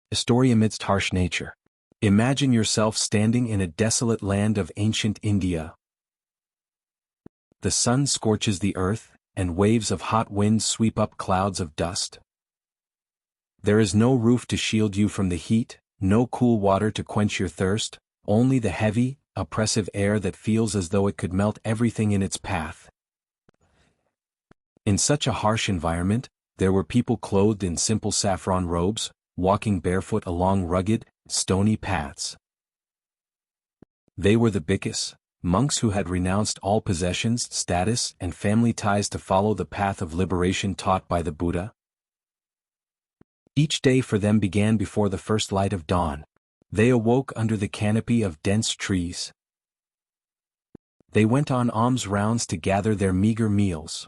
A story amidst harsh nature. Imagine yourself standing in a desolate land of ancient India. The sun scorches the earth, and waves of hot winds sweep up clouds of dust. There is no roof to shield you from the heat, no cool water to quench your thirst, only the heavy, oppressive air that feels as though it could melt everything in its path. In such a harsh environment, there were people clothed in simple saffron robes, walking barefoot along rugged, stony paths. They were the bhikkhus, monks who had renounced all possessions, status, and family ties to follow the path of liberation taught by the Buddha. Each day for them began before the first light of dawn. They awoke under the canopy of dense trees. They went on alms rounds to gather their meager meals.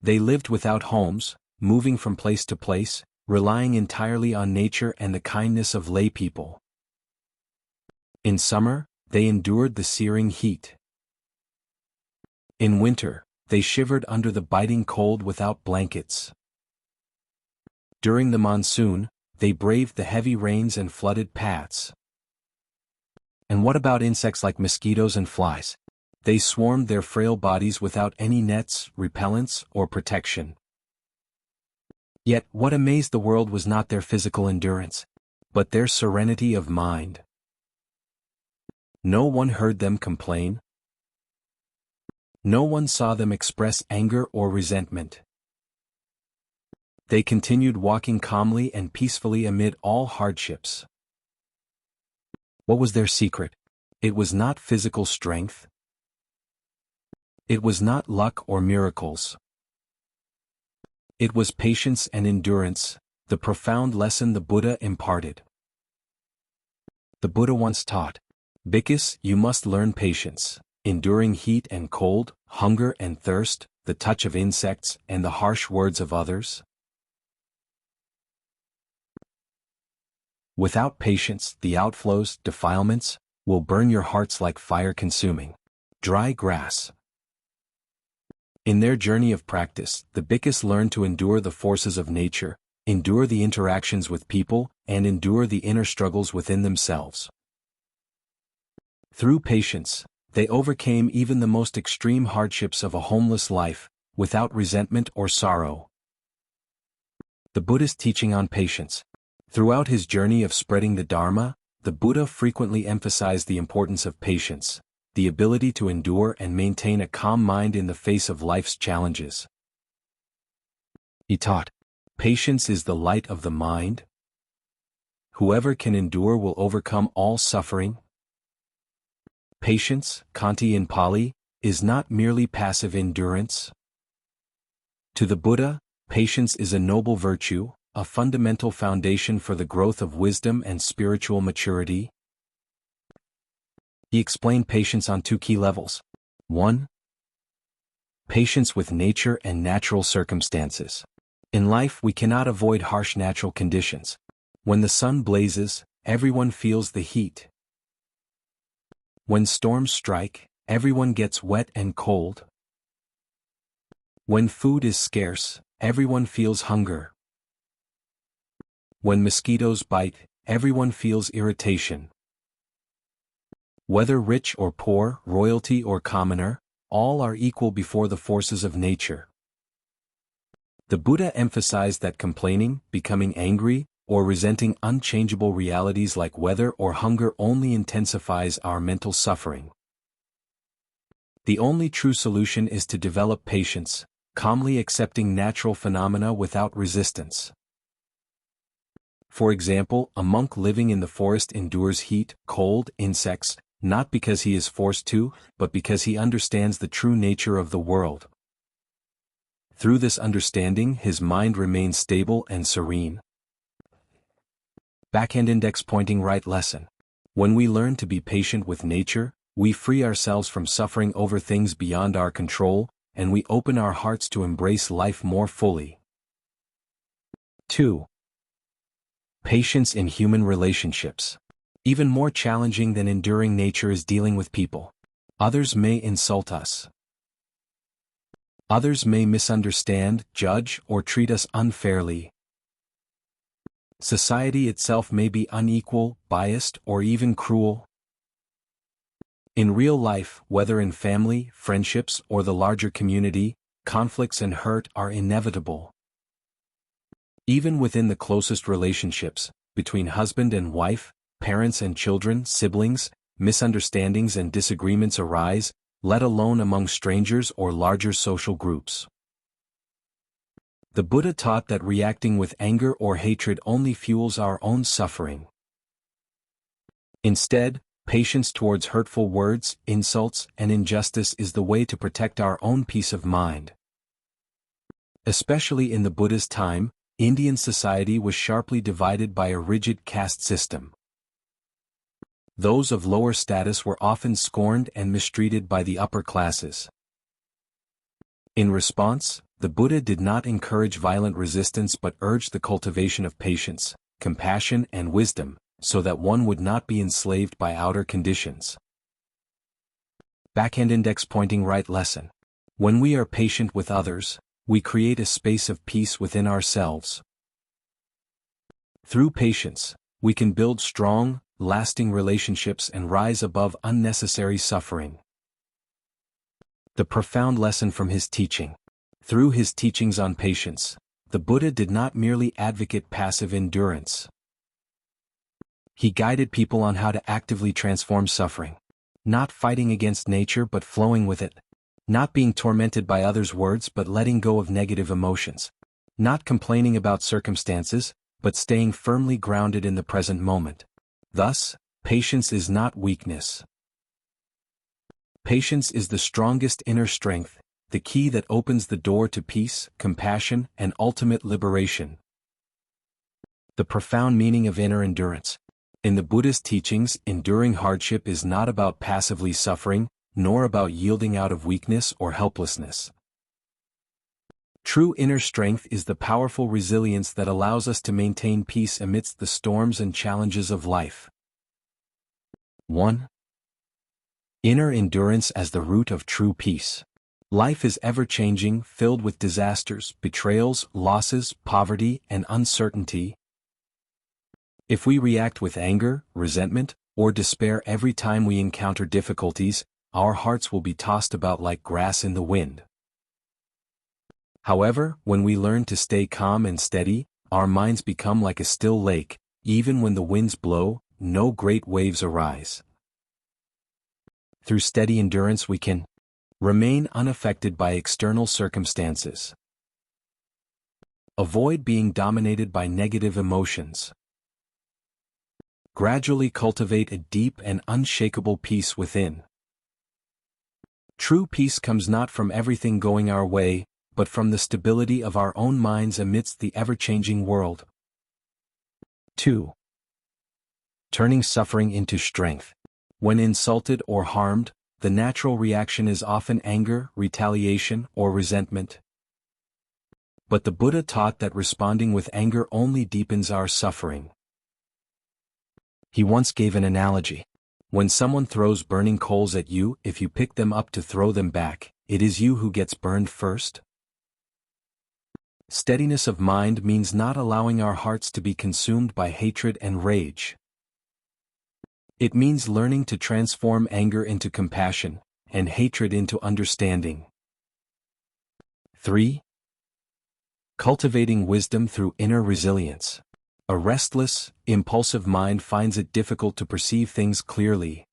They lived without homes, moving from place to place, relying entirely on nature and the kindness of lay people. In summer, they endured the searing heat. In winter, they shivered under the biting cold without blankets. During the monsoon, they braved the heavy rains and flooded paths. And what about insects like mosquitoes and flies? They swarmed their frail bodies without any nets, repellents, or protection. Yet what amazed the world was not their physical endurance, but their serenity of mind. No one heard them complain. No one saw them express anger or resentment. They continued walking calmly and peacefully amid all hardships. What was their secret? It was not physical strength. It was not luck or miracles. It was patience and endurance, the profound lesson the Buddha imparted. The Buddha once taught, "Bhikkhus, you must learn patience, enduring heat and cold, hunger and thirst, the touch of insects, and the harsh words of others." Without patience, the outflows, defilements, will burn your hearts like fire-consuming dry grass. In their journey of practice, the bhikkhus learned to endure the forces of nature, endure the interactions with people, and endure the inner struggles within themselves. Through patience, they overcame even the most extreme hardships of a homeless life, without resentment or sorrow. The Buddhist teaching on patience. Throughout his journey of spreading the Dharma, the Buddha frequently emphasized the importance of patience, the ability to endure and maintain a calm mind in the face of life's challenges. He taught, "Patience is the light of the mind. Whoever can endure will overcome all suffering." Patience, Khanti in Pali, is not merely passive endurance. To the Buddha, patience is a noble virtue, a fundamental foundation for the growth of wisdom and spiritual maturity. He explained patience on two key levels. 1. Patience with nature and natural circumstances. In life we cannot avoid harsh natural conditions. When the sun blazes, everyone feels the heat. When storms strike, everyone gets wet and cold. When food is scarce, everyone feels hunger. When mosquitoes bite, everyone feels irritation. Whether rich or poor, royalty or commoner, all are equal before the forces of nature. The Buddha emphasized that complaining, becoming angry, or resenting unchangeable realities like weather or hunger only intensifies our mental suffering. The only true solution is to develop patience, calmly accepting natural phenomena without resistance. For example, a monk living in the forest endures heat, cold, insects, not because he is forced to, but because he understands the true nature of the world. Through this understanding, his mind remains stable and serene. Backhand index pointing right lesson. When we learn to be patient with nature, we free ourselves from suffering over things beyond our control, and we open our hearts to embrace life more fully. 2. Patience in human relationships. Even more challenging than enduring nature is dealing with people. Others may insult us. Others may misunderstand, judge, or treat us unfairly. Society itself may be unequal, biased, or even cruel. In real life, whether in family, friendships, or the larger community, conflicts and hurt are inevitable. Even within the closest relationships, between husband and wife, parents and children, siblings, misunderstandings and disagreements arise, let alone among strangers or larger social groups. The Buddha taught that reacting with anger or hatred only fuels our own suffering. Instead, patience towards hurtful words, insults, and injustice is the way to protect our own peace of mind. Especially in the Buddha's time, Indian society was sharply divided by a rigid caste system. Those of lower status were often scorned and mistreated by the upper classes. In response, the Buddha did not encourage violent resistance but urged the cultivation of patience, compassion, and wisdom, so that one would not be enslaved by outer conditions. Backhand index pointing right lesson. When we are patient with others, we create a space of peace within ourselves. Through patience, we can build strong, lasting relationships and rise above unnecessary suffering. The profound lesson from his teaching. Through his teachings on patience, the Buddha did not merely advocate passive endurance. He guided people on how to actively transform suffering, not fighting against nature but flowing with it, not being tormented by others' words but letting go of negative emotions, not complaining about circumstances but staying firmly grounded in the present moment. Thus, patience is not weakness. Patience is the strongest inner strength, the key that opens the door to peace, compassion, and ultimate liberation. The profound meaning of inner endurance. In the Buddha's teachings, enduring hardship is not about passively suffering, nor about yielding out of weakness or helplessness. True inner strength is the powerful resilience that allows us to maintain peace amidst the storms and challenges of life. 1. Inner endurance as the root of true peace. Life is ever-changing, filled with disasters, betrayals, losses, poverty, and uncertainty. If we react with anger, resentment, or despair every time we encounter difficulties, our hearts will be tossed about like grass in the wind. However, when we learn to stay calm and steady, our minds become like a still lake. Even when the winds blow, no great waves arise. Through steady endurance we can remain unaffected by external circumstances. Avoid being dominated by negative emotions. Gradually cultivate a deep and unshakable peace within. True peace comes not from everything going our way, but from the stability of our own minds amidst the ever-changing world. 2. Turning suffering into strength. When insulted or harmed, the natural reaction is often anger, retaliation, or resentment. But the Buddha taught that responding with anger only deepens our suffering. He once gave an analogy. When someone throws burning coals at you, if you pick them up to throw them back, it is you who gets burned first. Steadiness of mind means not allowing our hearts to be consumed by hatred and rage. It means learning to transform anger into compassion, and hatred into understanding. 3. Cultivating wisdom through inner resilience. A restless, impulsive mind finds it difficult to perceive things clearly.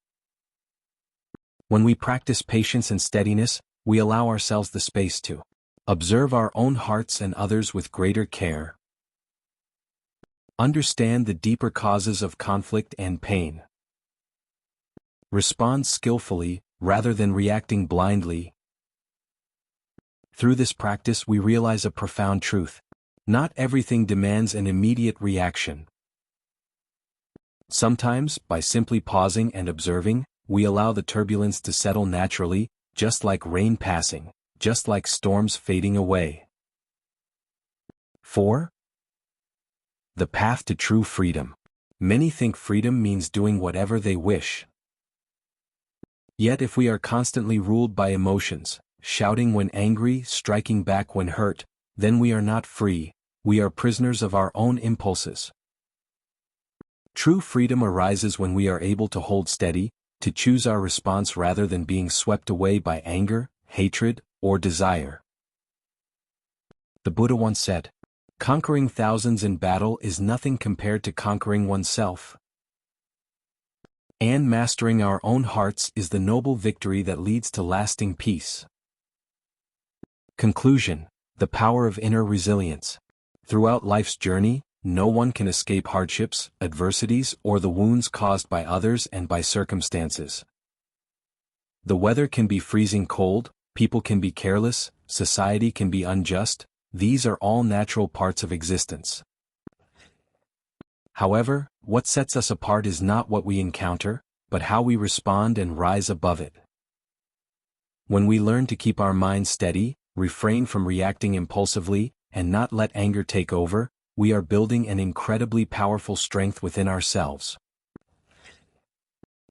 When we practice patience and steadiness, we allow ourselves the space to observe our own hearts and others with greater care. Understand the deeper causes of conflict and pain. Respond skillfully, rather than reacting blindly. Through this practice we realize a profound truth. Not everything demands an immediate reaction. Sometimes, by simply pausing and observing, we allow the turbulence to settle naturally, just like rain passing, just like storms fading away. 4. The path to true freedom. Many think freedom means doing whatever they wish. Yet if we are constantly ruled by emotions, shouting when angry, striking back when hurt, then we are not free, we are prisoners of our own impulses. True freedom arises when we are able to hold steady, to choose our response rather than being swept away by anger, hatred, or desire. The Buddha once said, "Conquering thousands in battle is nothing compared to conquering oneself. And mastering our own hearts is the noble victory that leads to lasting peace." Conclusion: the power of inner resilience. Throughout life's journey, no one can escape hardships, adversities, or the wounds caused by others and by circumstances. The weather can be freezing cold, people can be careless, society can be unjust. These are all natural parts of existence. However, what sets us apart is not what we encounter, but how we respond and rise above it. When we learn to keep our minds steady, refrain from reacting impulsively, and not let anger take over, we are building an incredibly powerful strength within ourselves.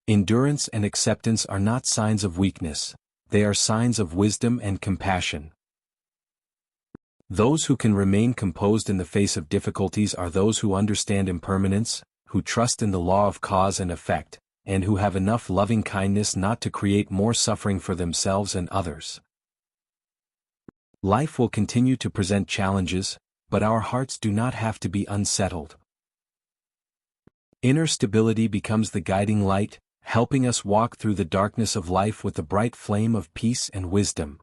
Endurance and acceptance are not signs of weakness, they are signs of wisdom and compassion. Those who can remain composed in the face of difficulties are those who understand impermanence, who trust in the law of cause and effect, and who have enough loving kindness not to create more suffering for themselves and others. Life will continue to present challenges, but our hearts do not have to be unsettled. Inner stability becomes the guiding light, helping us walk through the darkness of life with the bright flame of peace and wisdom.